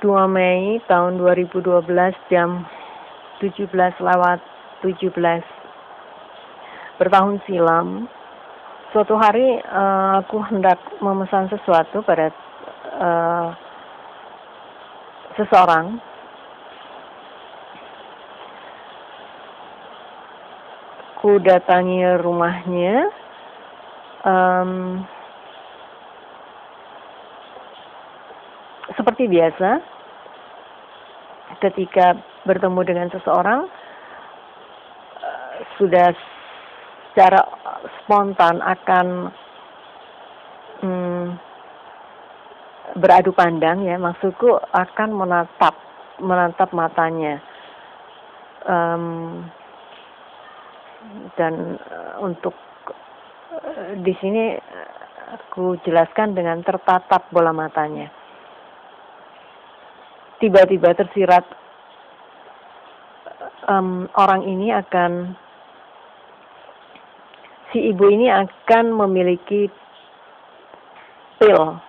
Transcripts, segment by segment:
2 Mei tahun 2012 jam 17:17. Bertahun silam, suatu hari aku hendak memesan sesuatu pada seseorang. Ku datangi rumahnya. Seperti biasa, ketika bertemu dengan seseorang, sudah secara spontan akan beradu pandang, ya. Maksudku akan menatap matanya. Dan untuk di sini aku jelaskan dengan tertatap bola matanya. Tiba-tiba tersirat, si ibu ini akan memiliki pil.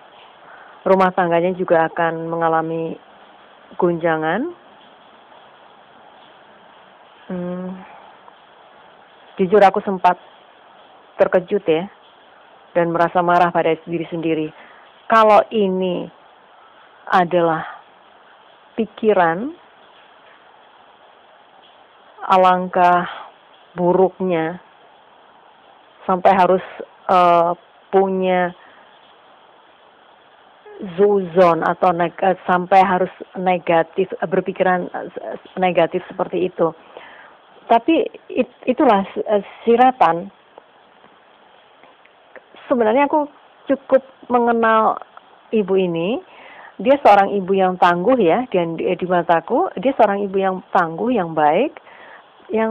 Rumah tangganya juga akan mengalami guncangan. Jujur aku sempat terkejut, ya, dan merasa marah pada diri sendiri. Kalau ini adalah pikiran, alangkah buruknya sampai harus punya zuzon atau sampai harus berpikiran negatif seperti itu. Tapi itulah siratan. Sebenarnya aku cukup mengenal ibu ini. Dia seorang ibu yang tangguh, ya, dan di mataku dia seorang ibu yang tangguh, yang baik, yang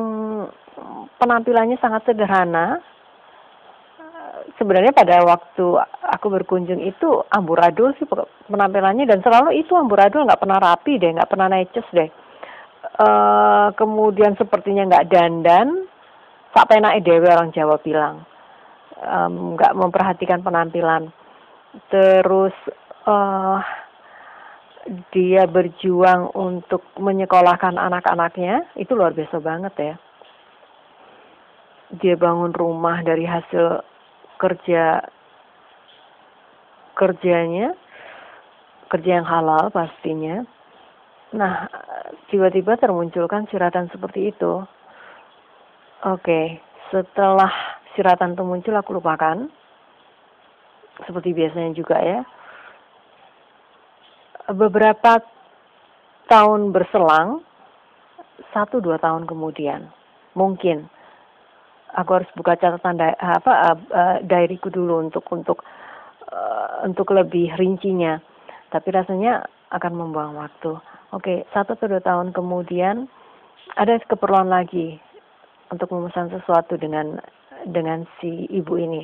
penampilannya sangat sederhana. Sebenarnya pada waktu aku berkunjung itu amburadul sih penampilannya, dan selalu itu amburadul, nggak pernah rapi deh, nggak pernah neces deh. Kemudian sepertinya nggak dandan, sak penake dhewe orang Jawa bilang, nggak memperhatikan penampilan. Terus dia berjuang untuk menyekolahkan anak-anaknya, itu luar biasa banget, ya. Dia bangun rumah dari hasil kerjanya, kerja yang halal pastinya. Nah, tiba-tiba termunculkan siratan seperti itu. Oke, setelah siratan itu muncul, aku lupakan. Seperti biasanya juga, ya. Beberapa tahun berselang, 1-2 tahun kemudian, mungkin aku harus buka catatan diaryku dulu untuk lebih rincinya. Tapi rasanya akan membuang waktu. Oke, 1-2 tahun kemudian ada keperluan lagi untuk memesan sesuatu dengan si ibu ini.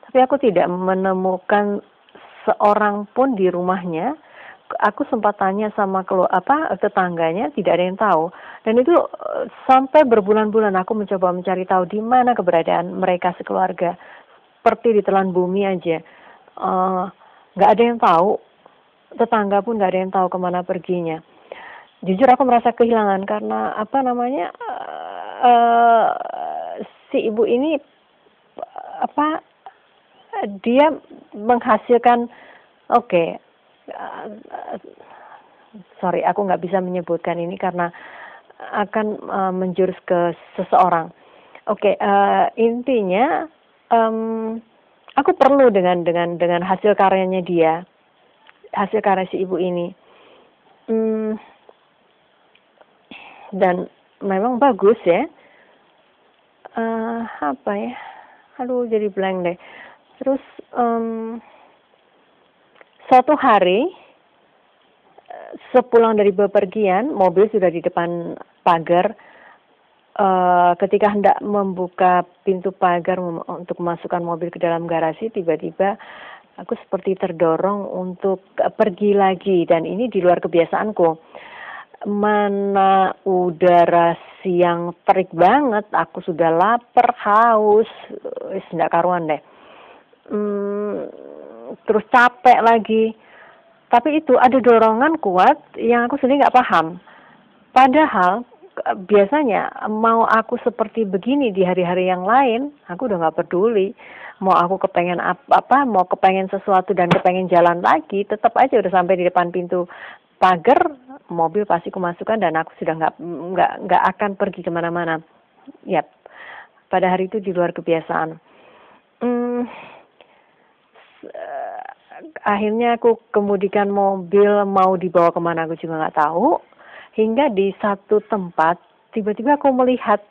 Tapi aku tidak menemukan seorang pun di rumahnya. Aku sempat tanya sama tetangganya, tidak ada yang tahu. Dan itu sampai berbulan-bulan aku mencoba mencari tahu di mana keberadaan mereka sekeluarga. Seperti ditelan bumi aja. Nggak ada yang tahu. Tetangga pun nggak ada yang tahu kemana perginya. Jujur aku merasa kehilangan karena si ibu ini dia menghasilkan sorry, aku nggak bisa menyebutkan ini karena akan menjurus ke seseorang. Intinya aku perlu dengan hasil karyanya dia, hasil karya si ibu ini, dan memang bagus, ya. Jadi blank deh. Terus suatu hari sepulang dari bepergian, mobil sudah di depan pagar. Ketika hendak membuka pintu pagar untuk memasukkan mobil ke dalam garasi, tiba-tiba aku seperti terdorong untuk pergi lagi, dan ini di luar kebiasaanku. Mana udara siang terik banget, aku sudah lapar, haus, nggak karuan deh. Terus capek lagi. Tapi itu ada dorongan kuat yang aku sendiri nggak paham. Padahal biasanya mau aku seperti begini di hari-hari yang lain, aku udah nggak peduli. Mau aku kepengen apa, mau kepengen sesuatu dan kepengen jalan lagi, tetap aja udah sampai di depan pintu pagar, mobil pasti kemasukan dan aku sudah nggak akan pergi kemana-mana. Yap, pada hari itu di luar kebiasaan. Akhirnya aku kemudikan mobil mau dibawa kemana aku juga nggak tahu. Hingga di satu tempat tiba-tiba aku melihat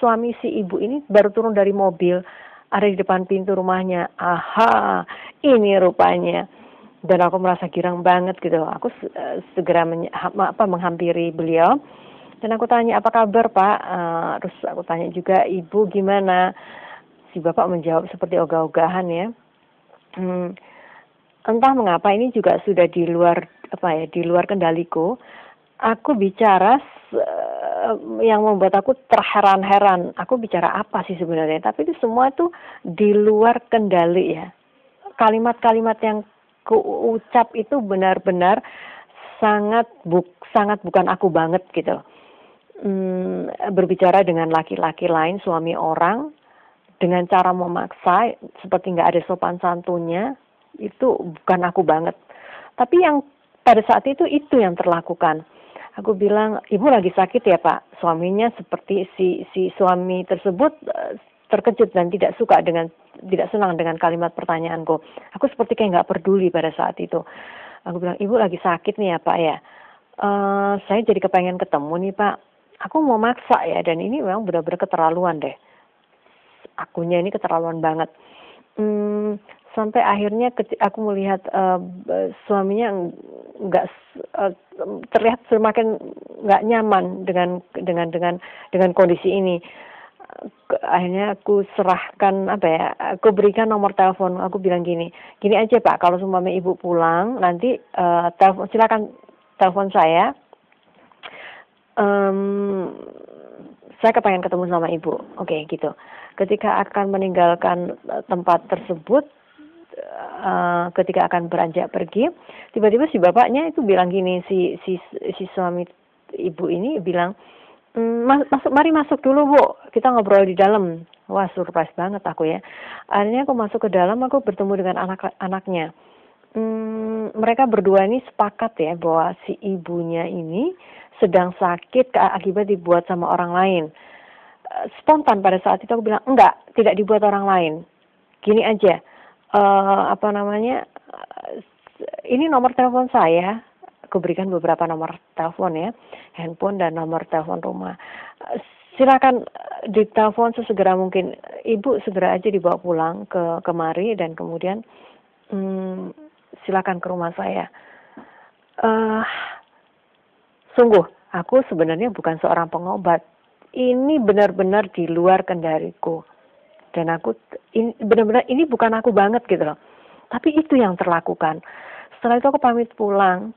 suami si ibu ini baru turun dari mobil, ada di depan pintu rumahnya. Aha, ini rupanya. Dan aku merasa girang banget gitu. Aku segera menghampiri beliau dan aku tanya, apa kabar Pak? Terus aku tanya juga, ibu gimana? Si bapak menjawab seperti ogah-ogahan ya. Entah mengapa ini juga sudah di luar di luar kendaliku. Aku bicara yang membuat aku terheran-heran. Aku bicara apa sih sebenarnya? Tapi itu semua itu di luar kendali ya. Kalimat-kalimat yang ku ucap itu benar-benar sangat bukan aku banget gitu. Berbicara dengan laki-laki lain, suami orang, dengan cara memaksa seperti nggak ada sopan santunnya, itu bukan aku banget. Tapi yang pada saat itu yang terlakukan. Aku bilang, ibu lagi sakit ya Pak. Suaminya seperti si suami tersebut terkejut dan tidak senang dengan kalimat pertanyaanku. Aku seperti kayak nggak peduli pada saat itu. Aku bilang, ibu lagi sakit nih ya Pak ya. Saya jadi kepengen ketemu nih Pak. Aku mau maksa ya, dan ini memang benar-benar keterlaluan deh. Akunya ini keterlaluan banget. Sampai akhirnya aku melihat suaminya nggak terlihat semakin nggak nyaman dengan kondisi ini. Akhirnya aku serahkan aku berikan nomor telepon. Aku bilang gini aja Pak, kalau seumpama ibu pulang nanti silakan telepon saya. Saya kepengen ketemu sama ibu. Oke, gitu. Ketika akan meninggalkan tempat tersebut, ketika akan beranjak pergi, tiba-tiba si bapaknya itu bilang gini, si suami ibu ini bilang, mari masuk dulu Bu, kita ngobrol di dalam. Wah, surprise banget aku ya. Akhirnya aku masuk ke dalam, aku bertemu dengan anak-anaknya. Mereka berdua ini sepakat ya bahwa si ibunya ini sedang sakit akibat dibuat sama orang lain. Spontan pada saat itu aku bilang, enggak, tidak dibuat orang lain. Gini aja, ini nomor telepon saya. Aku berikan beberapa nomor telepon ya, handphone dan nomor telepon rumah. Silakan ditelepon sesegera mungkin. Ibu segera aja dibawa pulang ke kemari dan kemudian silakan ke rumah saya. Sungguh, aku sebenarnya bukan seorang pengobat. Ini benar-benar di luar kendaliku. Dan aku benar-benar ini bukan aku banget gitu loh. Tapi itu yang terlakukan. Setelah itu aku pamit pulang.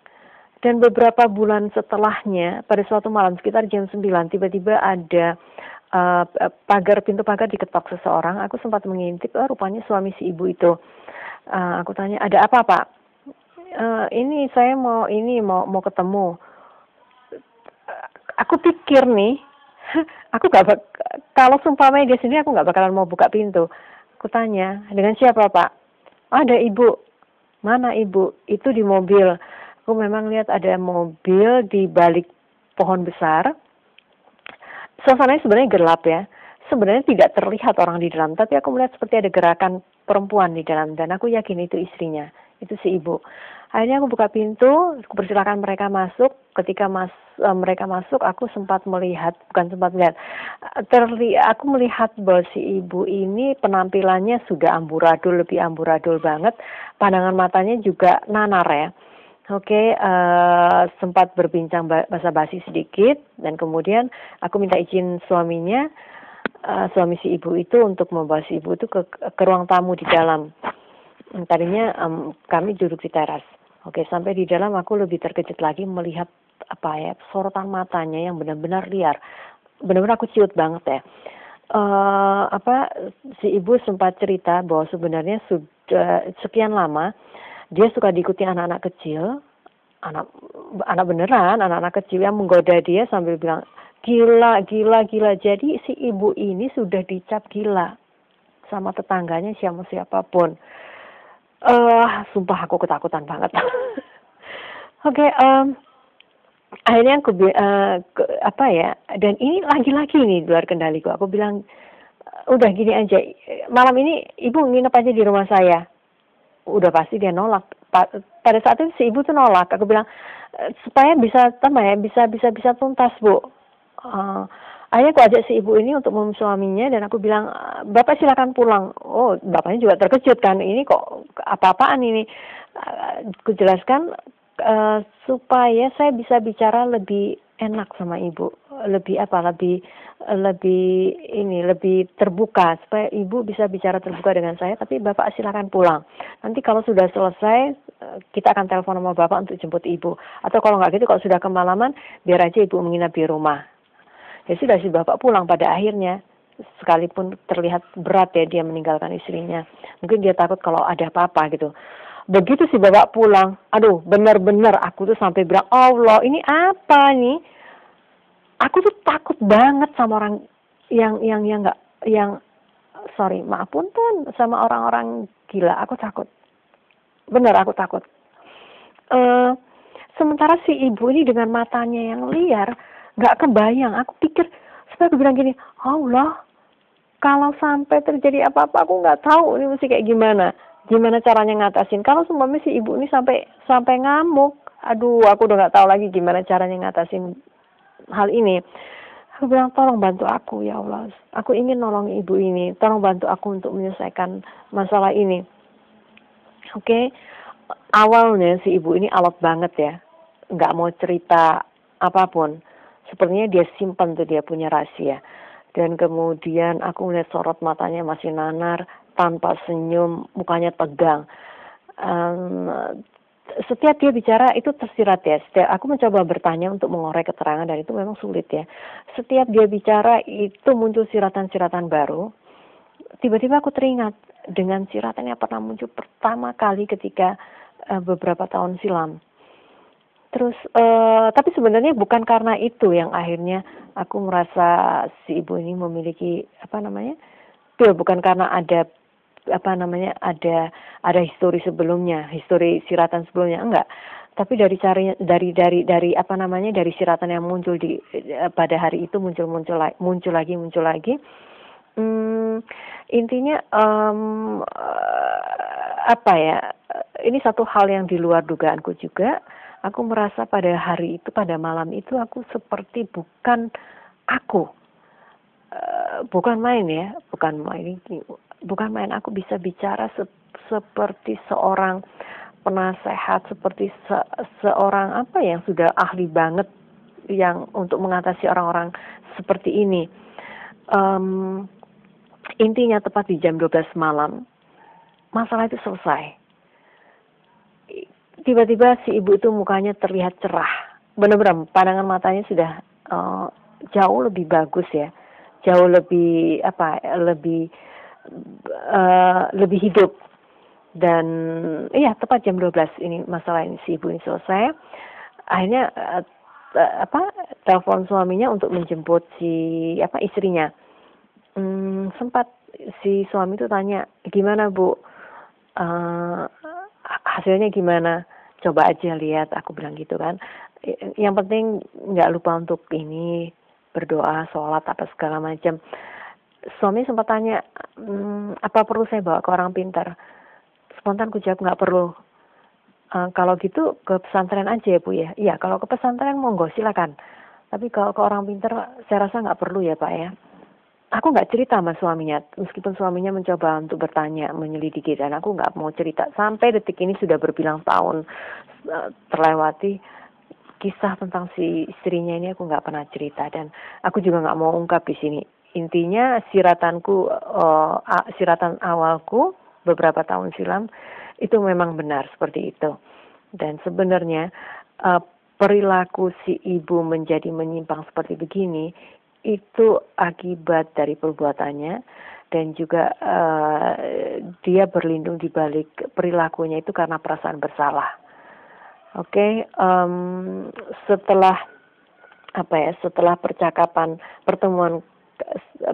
Dan beberapa bulan setelahnya, pada suatu malam sekitar jam 9, tiba-tiba ada pintu pagar diketok seseorang. Aku sempat mengintip, rupanya suami si ibu itu. Aku tanya, ada apa Pak? Ini saya mau ketemu. Aku pikir nih, kalau sumpamanya dia sendiri aku nggak bakalan mau buka pintu. Aku tanya, dengan siapa Pak? Ada ibu. Mana ibu? Itu di mobil. Aku memang lihat ada mobil di balik pohon besar. Suasananya sebenarnya gelap ya. Sebenarnya tidak terlihat orang di dalam, tapi aku melihat seperti ada gerakan perempuan di dalam, dan aku yakin itu istrinya, itu si ibu. Akhirnya aku buka pintu, aku persilakan mereka masuk. Ketika mereka masuk, aku aku melihat bahwa si ibu ini penampilannya sudah amburadul, lebih amburadul banget. Pandangan matanya juga nanar ya. Oke, sempat berbincang basa-basi sedikit, dan kemudian aku minta izin suaminya, suami si ibu itu, untuk membawa si ibu itu ke ruang tamu di dalam. Tadinya kami duduk di teras. Oke, sampai di dalam aku lebih terkejut lagi melihat sorotan matanya yang benar-benar liar. Benar-benar aku ciut banget ya. Si ibu sempat cerita bahwa sebenarnya sudah sekian lama Dia suka diikuti anak-anak kecil, anak anak beneran, anak-anak kecil yang menggoda dia sambil bilang, gila, gila, gila. Jadi si ibu ini sudah dicap gila sama tetangganya, sama siapapun. Sumpah aku ketakutan banget. Oke, akhirnya aku apa ya, dan ini lagi-lagi nih di luar kendaliku. Aku bilang, udah gini aja, malam ini ibu nginep aja di rumah saya. Udah pasti dia nolak. Pada saat itu si ibu tuh nolak. Aku bilang, supaya bisa bisa tuntas, Bu. Akhirnya aku ajak si ibu ini untuk suaminya, dan aku bilang, Bapak silakan pulang. Oh, bapaknya juga terkejut kan, ini kok apa-apaan ini. Aku jelaskan supaya saya bisa bicara lebih enak sama ibu, lebih terbuka, supaya ibu bisa bicara terbuka dengan saya. Tapi bapak silakan pulang, nanti kalau sudah selesai kita akan telepon sama bapak untuk jemput ibu, atau kalau nggak gitu, kalau sudah kemalaman biar aja ibu menginap di rumah. Ya sudah, si bapak pulang pada akhirnya, sekalipun terlihat berat ya dia meninggalkan istrinya. Mungkin dia takut kalau ada apa-apa gitu. Begitu si bapak pulang, aduh, benar-benar aku tuh sampai bilang, Allah, ini apa nih? Aku tuh takut banget sama orang sorry, maaf punten, sama orang-orang gila. Aku takut. Benar, aku takut. Sementara si ibu ini dengan matanya yang liar, nggak kebayang. Aku pikir, supaya aku bilang gini, Allah, kalau sampai terjadi apa-apa, aku nggak tahu ini mesti kayak gimana. Gimana caranya ngatasin? Kalau seumpamanya si ibu ini sampai ngamuk, aduh, aku udah nggak tahu lagi gimana caranya ngatasin hal ini. Aku bilang, tolong bantu aku ya Allah. Aku ingin nolong ibu ini. Tolong bantu aku untuk menyelesaikan masalah ini. Oke. Awalnya si ibu ini alot banget ya, nggak mau cerita apapun. Sepertinya dia simpan tuh, dia punya rahasia. Dan kemudian aku melihat sorot matanya masih nanar, tanpa senyum, mukanya tegang. Setiap dia bicara itu tersirat ya. Aku mencoba bertanya untuk mengorek keterangan, dan itu memang sulit ya. Setiap dia bicara itu muncul siratan-siratan baru. Tiba-tiba aku teringat dengan siratan yang pernah muncul pertama kali ketika beberapa tahun silam. Terus, tapi sebenarnya bukan karena itu yang akhirnya aku merasa si ibu ini memiliki bukan karena ada histori sebelumnya, histori siratan sebelumnya, enggak. Tapi dari siratan yang muncul pada hari itu muncul lagi. Intinya ini satu hal yang di luar dugaanku juga. Aku merasa pada hari itu, pada malam itu, aku seperti bukan aku. Bukan main. Aku bisa bicara seperti seorang penasehat, seperti seorang yang sudah ahli banget yang untuk mengatasi orang-orang seperti ini. Intinya tepat di jam 12 malam, masalah itu selesai. Tiba-tiba si ibu itu mukanya terlihat cerah. Benar-benar pandangan matanya sudah jauh lebih bagus ya. Jauh lebih lebih hidup. Dan tepat jam 12 ini masalah ini, si ibu ini selesai. Akhirnya telepon suaminya untuk menjemput istrinya. Sempat si suami itu tanya, gimana Bu, hasilnya gimana, coba aja lihat, aku bilang gitu kan. Yang penting nggak lupa untuk ini, berdoa, sholat, apa segala macam. Suami sempat tanya, apa perlu saya bawa ke orang pintar? Spontan ku jawab, nggak perlu. Kalau gitu ke pesantren aja ya Bu ya. Iya, kalau ke pesantren monggo silakan. Tapi kalau ke orang pintar saya rasa nggak perlu ya Pak ya. Aku nggak cerita sama suaminya, meskipun suaminya mencoba untuk bertanya, menyelidiki, dan aku nggak mau cerita. Sampai detik ini sudah berbilang tahun terlewati, kisah tentang si istrinya ini aku nggak pernah cerita, dan aku juga nggak mau ungkap di sini. Intinya siratan awalku beberapa tahun silam itu memang benar seperti itu. Dan sebenarnya perilaku si ibu menjadi menyimpang seperti begini itu akibat dari perbuatannya, dan juga dia berlindung di balik perilakunya itu karena perasaan bersalah. Oke, setelah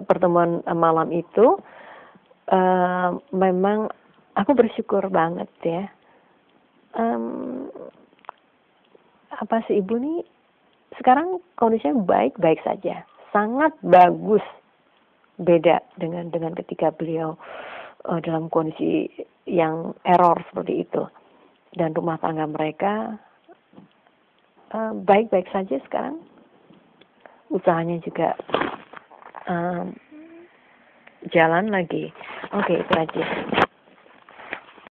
pertemuan malam itu, memang aku bersyukur banget ya. Ibu nih sekarang kondisinya baik-baik saja, sangat bagus, beda dengan ketika beliau dalam kondisi yang error seperti itu, dan rumah tangga mereka baik-baik saja sekarang, usahanya juga jalan lagi. Oke, itu aja.